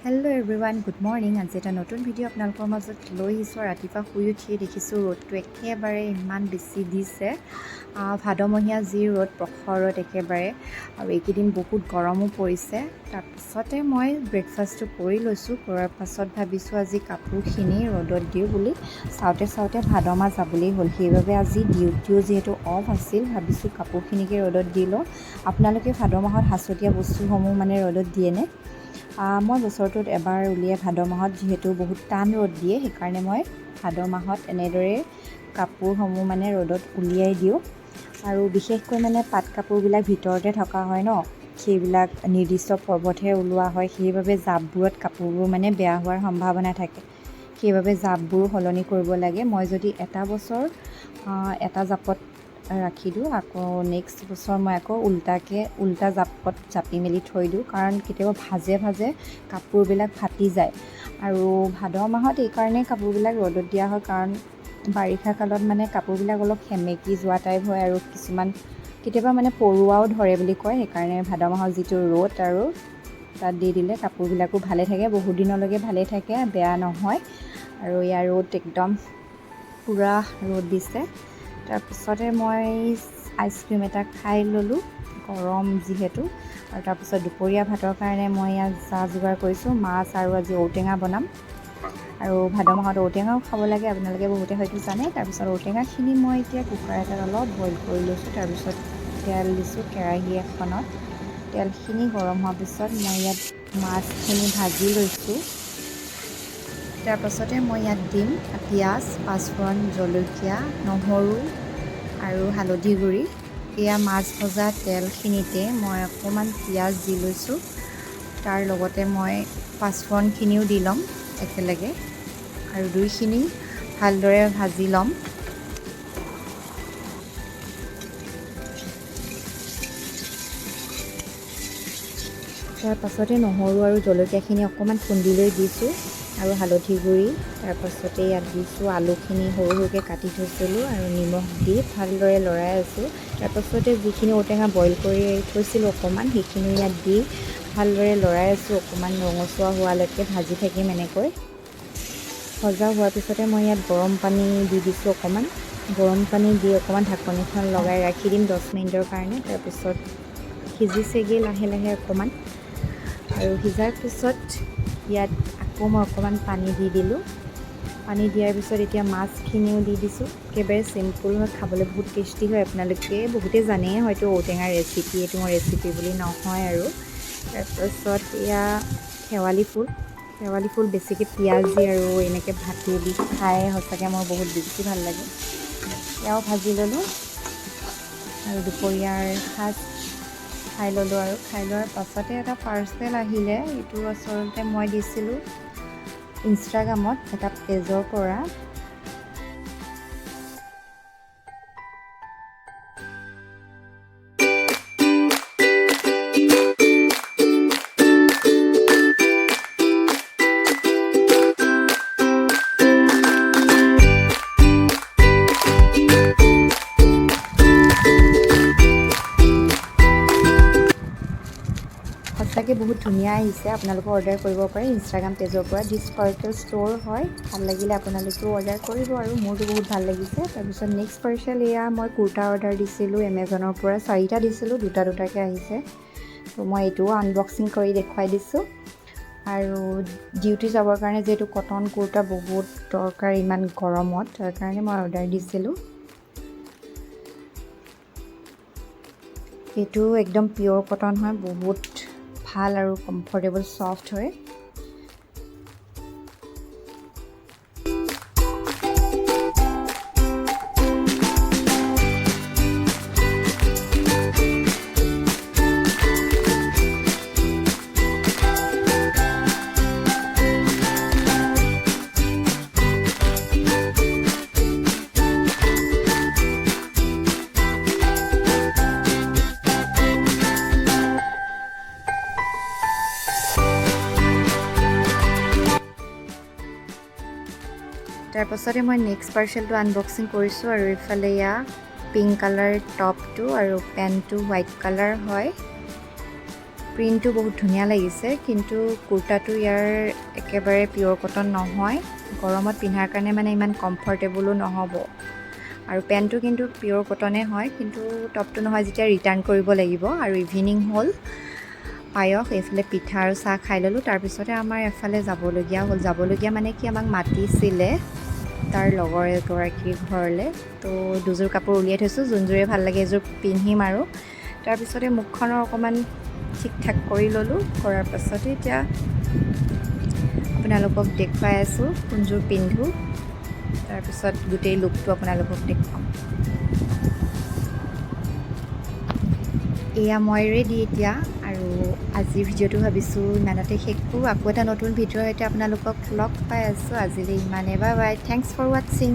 Hello' everyone, good morning. আজি এটা নতুন ভিডিঅ' আপোনালোকৰ মাজত লৈ আহিছোঁ। ৰাতিপুৱা শুই উঠিয়ে দেখিছোঁ ৰ'দটো একেবাৰে ইমান বেছি দিছে। ভাদমহীয়া যি ৰ'দ, প্ৰখৰ ৰ'দ একেবাৰে, আৰু এইকেইদিন বহুত গৰমো পৰিছে। তাৰপিছতে মই ব্ৰেকফাষ্টটো কৰি লৈছোঁ। কৰাৰ পাছত ভাবিছোঁ আজি কাপোৰখিনি ৰ'দত দিওঁ বুলি। চাওঁতে ভাদ মাহ যাবলৈ হ'ল, সেইবাবে আজি ডিউটিও যিহেতু অফ আছিল, ভাবিছোঁ কাপোৰখিনিকে ৰ'দত দি লওঁ। আপোনালোকে ভাদ মাহত সাঁচতীয়া বস্তুসমূহ ৰ'দত দিয়েনে? মই বছৰটোত এবাৰ উলিয়াই ভাদ মাহত, যিহেতু বহুত টান ৰ'দ দিয়ে, সেইকাৰণে মই ভাদ মাহত এনেদৰে কাপোৰসমূহ ৰ'দত উলিয়াই দিওঁ। আৰু বিশেষকৈ পাট কাপোৰবিলাক ভিতৰতে থকা হয় ন, সেইবিলাক নিৰ্দিষ্ট পৰ্বতহে ওলোৱা হয়, সেইবাবে জাপবোৰত কাপোৰবোৰ বেয়া হোৱাৰ সম্ভাৱনা থাকে। সেইবাবে জাপবোৰ সলনি কৰিব লাগে। মই যদি এটা বছৰ এটা জাপত ৰাখি দিওঁ, আকৌ নেক্সট বছৰ মই আকৌ উল্টা জাপত জাপি মেলি থৈ দিওঁ, কাৰণ কেতিয়াবা ভাজে কাপোৰবিলাক ফাটি যায়। আৰু ভাদ মাহত এইকাৰণে কাপোৰবিলাক ৰ'দত দিয়া হয়, কাৰণ বাৰিষা কালত কাপোৰবিলাক অলপ সেমেকি যোৱা টাইপ হয়, আৰু কেতিয়াবা পৰুৱাও ধৰে বুলি কয়। সেইকাৰণে ভাদ মাহত যিটো ৰ'দ, আৰু তাত দি দিলে কাপোৰবিলাকো ভালে থাকে, বহুত দিনলৈকে ভালে থাকে, বেয়া নহয়। আৰু ইয়াৰ ৰ'দ একদম পূৰা ৰ'দ দিছে। তাৰপিছতে মই আইচক্ৰীম এটা খাই ল'লোঁ, গৰম যিহেতু। আৰু তাৰপিছত দুপৰীয়া ভাতৰ কাৰণে মই ইয়াত যা যোগাৰ কৰিছোঁ, মাছ আৰু আজি ঔটেঙা বনাম। আৰু ভাদ মাহত ঔটেঙাও খাব লাগে, আপোনালোকে বহুতে হয়তো জানে। তাৰপিছত ঔটেঙাখিনি মই এতিয়া কুকাৰ এটাত অলপ বইল কৰি লৈছোঁ। তাৰপিছত তেল দিছোঁ কেৰাহী এখনত। তেলখিনি গৰম হোৱাৰ পিছত মই ইয়াত মাছখিনি ভাজি লৈছোঁ। তাৰপাছতে মই ইয়াত দিম পিঁয়াজ, পাঁচফোৰণ, জলকীয়া, নহৰু আৰু হালধি গুড়ি। এয়া মাছ ভজা তেলখিনিতে মই অকণমান পিঁয়াজ দি লৈছোঁ। তাৰ লগতে মই পাঁচফোৰণখিনিও দি ল'ম একেলগে, আৰু দুইখিনি ভালদৰে ভাজি ল'ম। তাৰ পাছতে নহৰু আৰু জলকীয়াখিনি অকণমান খুন্দি লৈ দিছোঁ, আৰু হালধি গুড়ি। তাৰপাছতে ইয়াত দিছোঁ আলুখিনি সৰু সৰুকৈ কাটি থৈছিলোঁ, আৰু নিমখ দি ভালদৰে লৰাই আছোঁ। তাৰপাছতে যিখিনি ঔটেঙা বইল কৰি থৈছিলোঁ অকণমান, সেইখিনি ইয়াত দি ভালদৰে লৰাই আছোঁ। অকণমান ৰঙচুৱা হোৱালৈকে ভাজি থাকিম এনেকৈ। ভজা হোৱাৰ পিছতে মই ইয়াত গৰম পানী দি দিছোঁ অকণমান। গৰম পানী দি অকণমান ঢাকনিখন লগাই ৰাখি দিম 10 মিনিটৰ কাৰণে। তাৰপিছত সিজিছেগৈ লাহে লাহে অকণমান, আৰু সিজাৰ পিছত ইয়াত আকৌ মই অকণমান পানী দি দিলোঁ। পানী দিয়াৰ পিছত এতিয়া মাছখিনিও দি দিছোঁ। একেবাৰে চিম্পুল হয়, খাবলৈ বহুত টেষ্টি হয়। আপোনালোকে বহুতে জানেই হয়তো ঔটেঙাৰ ৰেচিপি, এইটো মোৰ ৰেচিপি বুলি নহয় আৰু। তাৰপাছত এয়া শেৱালি ফুল বেছিকৈ পিঁয়াজ দি আৰু এনেকৈ ভাতি দি খাই সঁচাকৈ মোৰ বহুত বেছি ভাল লাগে। এয়াও ভাজি ল'লোঁ, আৰু দুপৰীয়াৰ সাজ খাই ল'লোঁ। আৰু খাই লোৱাৰ পাছতে এটা পাৰ্চেল আহিলে। এইটো আচলতে মই দিছিলোঁ ইনষ্টাগ্ৰামত এটা পেজৰ পৰা। সঁচাকৈ বহুত ধুনীয়া আহিছে। আপোনালোকে অৰ্ডাৰ কৰিব পাৰে ইনষ্টাগ্ৰাম পেজৰ পৰা। দি স্পাৰ্কেল ষ্ট'ৰ হয়, ভাল লাগিলে আপোনালোকেও অৰ্ডাৰ কৰিব, আৰু মোৰতো বহুত ভাল লাগিছে। তাৰপিছত নেক্সট পাৰ্চেল এয়া মই কুৰ্তা অৰ্ডাৰ দিছিলোঁ এমেজনৰ পৰা। 4টা দিছিলোঁ, দুটাকৈ আহিছে। ত' মই এইটোও আনবক্সিং কৰি দেখুৱাই দিছোঁ। আৰু ডিউটি যাবৰ কাৰণে যিহেতু কটন কুৰ্তা বহুত দৰকাৰ ইমান গৰমত, তাৰ কাৰণে মই অৰ্ডাৰ দিছিলোঁ। এইটো একদম পিয়'ৰ কটন হয়, বহুত ভাল আৰু কমফৰ্টেবল, ছফ্ট হয়। তাৰপাছতে মই নেক্সট পাৰ্চেলটো আনবক্সিং কৰিছোঁ, আৰু ইফালে এয়া পিংক কালাৰ টপটো, আৰু পেণ্টটো হোৱাইট কালাৰ হয়। প্ৰিণ্টটো বহুত ধুনীয়া লাগিছে, কিন্তু কুৰ্তাটো ইয়াৰ একেবাৰে পিয়ৰ কটন নহয়। গৰমত পিন্ধাৰ কাৰণে মানে ইমান কমফৰ্টেবলো নহ'ব। আৰু পেণ্টটো কিন্তু পিয়ৰ কটনে হয়, কিন্তু টপটো নহয়। যেতিয়া ৰিটাৰ্ণ কৰিব লাগিব। আৰু ইভিনিং হ'ল, পায়স, এইফালে পিঠা আৰু চাহ খাই ল'লোঁ। তাৰপিছতে আমাৰ এফালে যাবলগীয়া হ'ল। যাবলগীয়া মানে কি, আমাক মাতিছিলে তাৰ লগৰ এগৰাকীৰ ঘৰলৈ। তো দুযোৰ কাপোৰ উলিয়াই থৈছোঁ, যোনযোৰে ভাল লাগে এযোৰ পিন্ধিম। আৰু তাৰপিছতে মুখখনৰ অকণমান ঠিক ঠাক কৰি ল'লোঁ। কৰাৰ পাছতে এতিয়া আপোনালোকক দেখুৱাই আছোঁ কোনযোৰ পিন্ধোঁ। তাৰপিছত গোটেই লুকটো আপোনালোকক দেখুৱাম। এয়া মই ৰেডি এতিয়া, আৰু আজিৰ ভিডিঅ'টো ভাবিছোঁ ইমানতে শেষ কৰোঁ। আকৌ এটা নতুন ভিডিঅ'ৰ সৈতে আপোনালোকক লগ পাই আছোঁ। আজিলৈ ইমানে, বাই বাই, থেংকছ ফৰ ৱাটছিং।